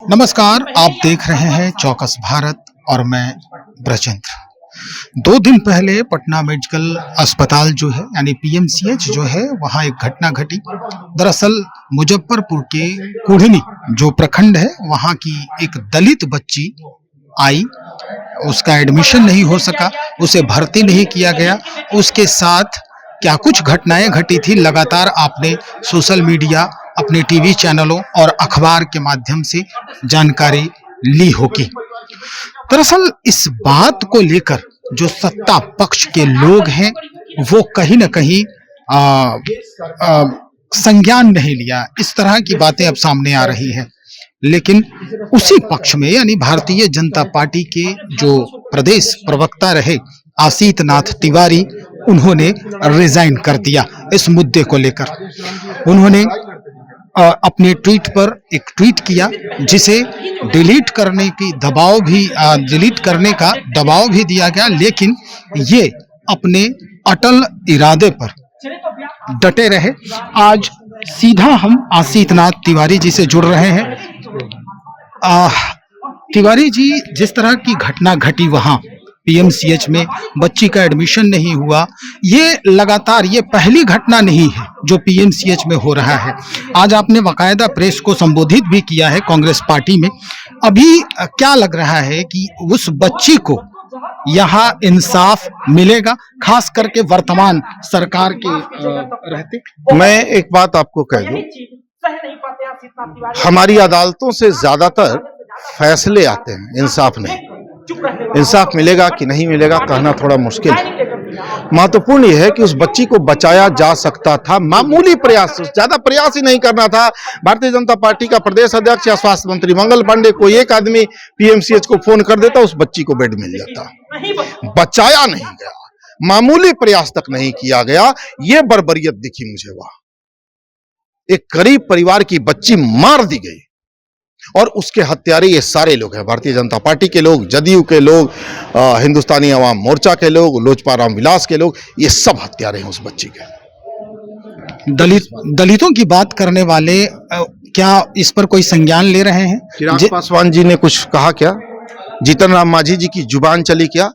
नमस्कार, आप देख रहे हैं चौकस भारत और मैं ब्रजेंद्र। 2 दिन पहले पटना मेडिकल अस्पताल जो है यानी पीएमसीएच जो है वहाँ एक घटना घटी। दरअसल मुजफ्फरपुर के कुढ़नी जो प्रखंड है वहाँ की एक दलित बच्ची आई, उसका एडमिशन नहीं हो सका, उसे भर्ती नहीं किया गया। उसके साथ क्या कुछ घटनाएं घटी थी, लगातार आपने सोशल मीडिया, अपने टीवी चैनलों और अखबार के माध्यम से जानकारी ली होगी। दरअसल इस बात को लेकर जो सत्ता पक्ष के लोग हैं वो कहीं न कहीं संज्ञान नहीं लिया। इस तरह की बातें अब सामने आ रही हैं। लेकिन उसी पक्ष में यानी भारतीय जनता पार्टी के जो प्रदेश प्रवक्ता रहे आसीत नाथ तिवारी, उन्होंने रिजाइन कर दिया। इस मुद्दे को लेकर उन्होंने अपने ट्वीट पर एक ट्वीट किया जिसे डिलीट करने का दबाव भी दिया गया, लेकिन ये अपने अटल इरादे पर डटे रहे। आज सीधा हम आसीत नाथ तिवारी जी से जुड़ रहे हैं। तिवारी जी, जिस तरह की घटना घटी वहां पीएमसीएच में, बच्ची का एडमिशन नहीं हुआ, ये लगातार ये पहली घटना नहीं है जो पीएमसीएच में हो रहा है। आज आपने बाकायदा प्रेस को संबोधित भी किया है कांग्रेस पार्टी में। अभी क्या लग रहा है कि उस बच्ची को यहाँ इंसाफ मिलेगा, खास करके वर्तमान सरकार के रहते? मैं एक बात आपको कह दूं, हमारी अदालतों से ज्यादातर फैसले आते हैं, इंसाफ नहीं। इंसाफ मिलेगा कि नहीं मिलेगा कहना थोड़ा मुश्किल है। महत्वपूर्ण यह है कि उस बच्ची को बचाया जा सकता था। मामूली प्रयास, ज्यादा प्रयास ही नहीं करना था। भारतीय जनता पार्टी का प्रदेश अध्यक्ष या स्वास्थ्य मंत्री मंगल पांडे, कोई एक आदमी पीएमसीएच को फोन कर देता, उस बच्ची को बेड मिल जाता। बचाया नहीं गया, मामूली प्रयास तक नहीं किया गया। ये बर्बरियत दिखी मुझे वहां। एक गरीब परिवार की बच्ची मार दी गई और उसके हत्यारे ये सारे लोग हैं, भारतीय जनता पार्टी के लोग, जदयू के लोग, हिंदुस्तानी अवाम मोर्चा के लोग, लोजपा राम विलास के लोग, ये सब हत्यारे हैं उस बच्ची के। दलितों की बात करने वाले क्या इस पर कोई संज्ञान ले रहे हैं? चिराग पासवान जी ने कुछ कहा क्या? जीतन राम मांझी जी की जुबान चली क्या?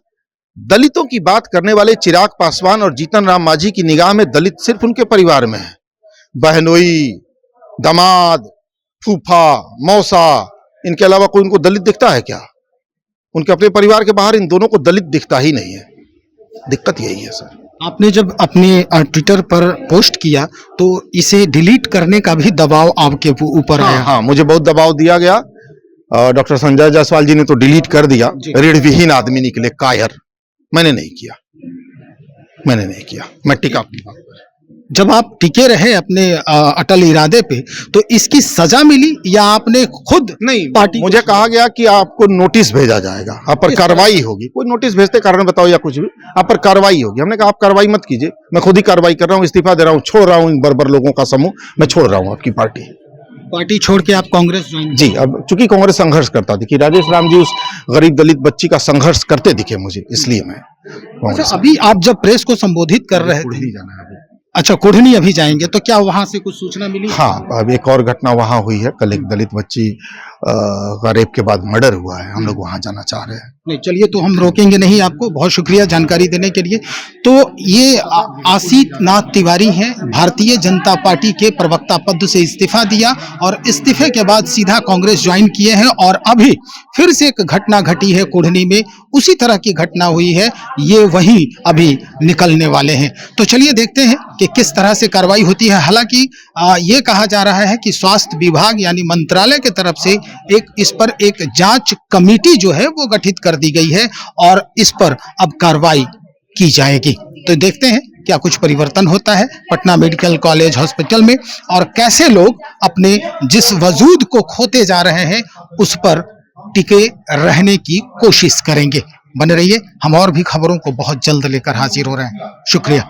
दलितों की बात करने वाले चिराग पासवान और जीतन राम मांझी की निगाह में दलित सिर्फ उनके परिवार में है। बहनोई, दामाद, फूफा, मौसा, इनके अलावा कोई उनको दलित दिखता है क्या? उनके अपने परिवार के बाहर इन दोनों को दलित दिखता ही नहीं है। दिक्कत यही है सर। आपने जब अपने ट्विटर पर पोस्ट किया तो इसे डिलीट करने का भी दबाव आपके ऊपर आया? हाँ, मुझे बहुत दबाव दिया गया। डॉक्टर संजय जायसवाल जी ने तो डिलीट कर दिया। ऋणविहीन आदमी निकले, कायर। मैंने नहीं किया। मैं टिका। जब आप टिके रहे अपने अटल इरादे पे तो इसकी सजा मिली या आपने खुद? नहीं, पार्टी मुझे कहा गया कि आपको नोटिस भेजा जाएगा, आप पर कार्रवाई होगी। कोई नोटिस भेजते, कारण बताओ या कुछ भी, आप पर कार्रवाई होगी। हमने कहा आप कार्रवाई मत कीजिए, मैं खुद ही कार्रवाई कर रहा हूँ, इस्तीफा दे रहा हूँ, छोड़ रहा हूँ इन बर्बर लोगों का समूह, मैं छोड़ रहा हूँ आपकी पार्टी छोड़ के आप कांग्रेस ज्वाइन? जी, अब चूंकि कांग्रेस संघर्ष करता थी कि राजेश राम जी उस गरीब दलित बच्ची का संघर्ष करते दिखे मुझे, इसलिए मैं। अच्छा, अभी आप जब प्रेस को संबोधित कर रहे थे, अच्छा कुढ़नी अभी जाएंगे, तो क्या वहां से कुछ सूचना मिली? हाँ, अब एक और घटना वहां हुई है। कल एक दलित बच्ची का रेप के बाद मर्डर हुआ है। हम लोग वहां जाना चाह रहे हैं। नहीं, चलिए, तो हम रोकेंगे नहीं आपको। बहुत शुक्रिया जानकारी देने के लिए। तो ये आसीत नाथ तिवारी हैं, भारतीय जनता पार्टी के प्रवक्ता पद से इस्तीफा दिया और इस्तीफे के बाद सीधा कांग्रेस ज्वाइन किए हैं और अभी फिर से एक घटना घटी है कुढ़नी में, उसी तरह की घटना हुई है, ये वही अभी निकलने वाले हैं। तो चलिए देखते हैं कि किस तरह से कार्रवाई होती है। हालांकि ये कहा जा रहा है कि स्वास्थ्य विभाग यानी मंत्रालय की तरफ से इस पर एक जांच कमेटी जो है वो गठित कर दी गई है और इस पर अब कार्रवाई की जाएगी। तो देखते हैं क्या कुछ परिवर्तन होता है पटना मेडिकल कॉलेज हॉस्पिटल में और कैसे लोग अपने जिस वजूद को खोते जा रहे हैं उस पर टिके रहने की कोशिश करेंगे। बने रहिए, हम और भी खबरों को बहुत जल्द लेकर हाजिर हो रहे हैं। शुक्रिया।